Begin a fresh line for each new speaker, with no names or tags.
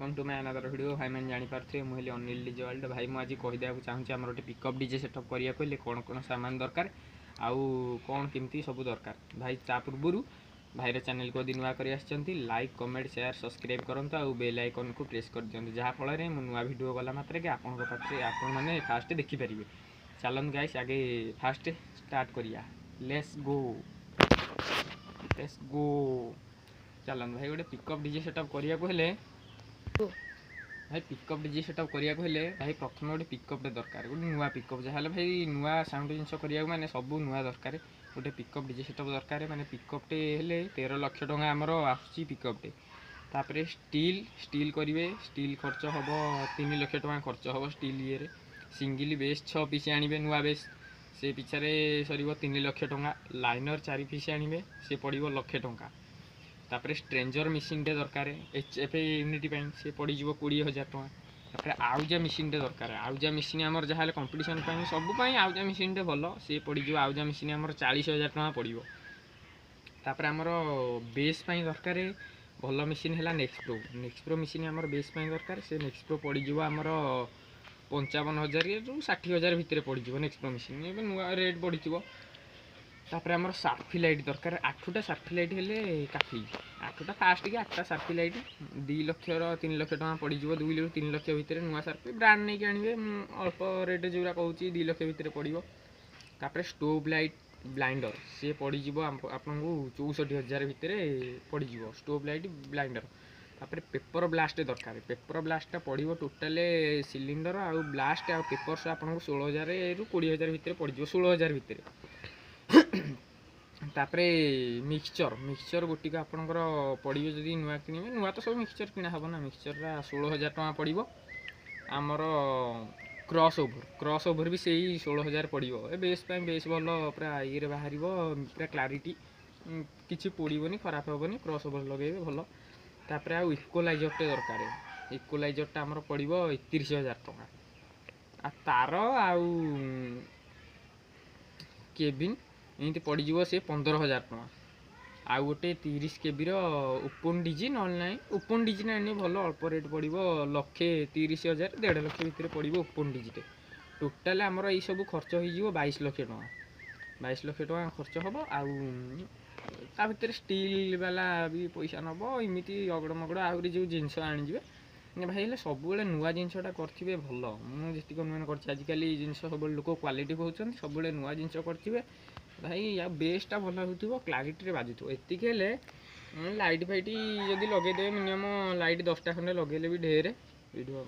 Welcome to my another video. भाई मैंने जानीपारे मुझे अनिल डीजे वर्ल्ड। भाई मुझे कहीदेक चाहूँगी आम गोटे पिकअप डीजे सेटअप करा कहे कौन कौन सामान दरकार आउ कौन केमती सब दरकार। भाई ता पूर्व भाईर चैनल को यदि नुआ कर लाइक कमेंट शेयर सब्सक्राइब करूँ और बेल आइकन को प्रेस कर दिखाँ जहाँफल मु नुआ भिड गला मात्र कि आपंक पाखे आपने फास्ट देखिपारे। चलन गाइस आगे फास्ट स्टार्ट करिया। लेट्स गो चलन भाई गोटे पिकअप डीजे सेटअप करिया हेले भाई पिकअप डीजे सेटअप करिया हेले भाई प्रथम गोटे पिकअपटे दरकार गोटे नुआ पिकअप जहाँ भाई नुआ साउंड जिन करिया माने सब नुआ दरकार गोटे पिकअप डीजे सेटअप दरकार माने पिकअपटे हेले 13 लाख टंका आमर आसुची पिकअपटे। तापर स्टील करेंगे स्टील खर्च हम 3 लाख टंका खर्च हम स्टील ये सिंगल बेस 6 पीस आने नुआ बेस से पिछारे सर 3 लाख टंका। लाइनर 4 पीस आने से पड़ो लक्षे टंका। तापर स्ट्रेंजर मेसीनटे दरकार HF यूनिट से पड़ज 20,000 टंका। तापर आउजा मेसीनटे दरकार आउजा मेसीन आमर जहाँ कंपटीशन सब आउजा मेसीनटे भल सी पड़ज आउजा मेसीन आमर 40,000 टंका पड़ो। तापर आमर बेस दरकार भल मेसीन है नेक्सप्रो मेसीन आमर बेस दरकार से नेक्सप्रो पड़ज आमर 55,000 रू 60,000 भितर पड़ज नेक्सप्रो मेसीन ए नुआ रेट बढ़ी। तापर आमर सार्फी लाइट दरकार 8टा सार्फी लाइट हेले काफी 8टा फास्ट कि 8टा सार्फी लाइट 2 लाख 3 लाख टंका पड़ज 2 रू 3 लाख भितर नुआ सार्फी ब्रांड नहीं आने अल्प रेट जो कहूँ 2 लाख भितर पड़ो। तापर स्टोव लाइट ब्लाइंडर सी पड़ज आपको 64,000 भितर पड़ज स्टोव लाइट ब्लाइंडर। तापर पेपर ब्लास्ट दरकार पेपर ब्लास्ट पड़ो टोटाल सिलिंडर आउ ब्लास्ट आउ पेपर्स आपको 16,000 रू 20,000 भितर पड़ो 16,000 भितर। तापरे मिक्सचर गोटी आपंकर पड़ो जदि नुआ कि नुआ तो सब मिक्सचर किना हम ना मिक्सचर 16,000 टंका पड़ो। आमर क्रॉस ओवर भी से 16,000 पड़ो। बेस भल पूरा ये बाहर पूरा क्लारिटी किसी पोड़बनी खराब हेनी क्रॉस ओवर लगे भल। तापर आउ इक्वलाइजरटे दरकार इक्वलाइजरटा आमर पड़ो 31,000 टंका। आ तार आउ केबिन एमती पड़ो से 15,000 टंका। आउ गोटे 30 KB ओपन डीजी ना ओपन डीजी ना भल अल्प रेट पड़ो 1,30,000 1.5 लाख भितर पड़ो ओपन डीजीटे। टोटाल आमर ये सब खर्च हो 22 लाख टंका 22 लाख टंका खर्च हम। आ भितर स्टील वाला भी पैसा नब एमती अगड़ मगड़ आहरी जो जिनस आनीजे भाई हेल्ले सब नुआ जिनसटा करेंगे भल। मुझे अनुमान करजिकल जिन सब लोक क्वालिटी कहते सब नुआ जिन करेंगे भाई या बेसटा भल हो क्लारिटी बाजू एतिक लाइट फाइट जदि लगेदे मिनिमम लाइट 10टा खंडे लगे भी ढेर वीडियो।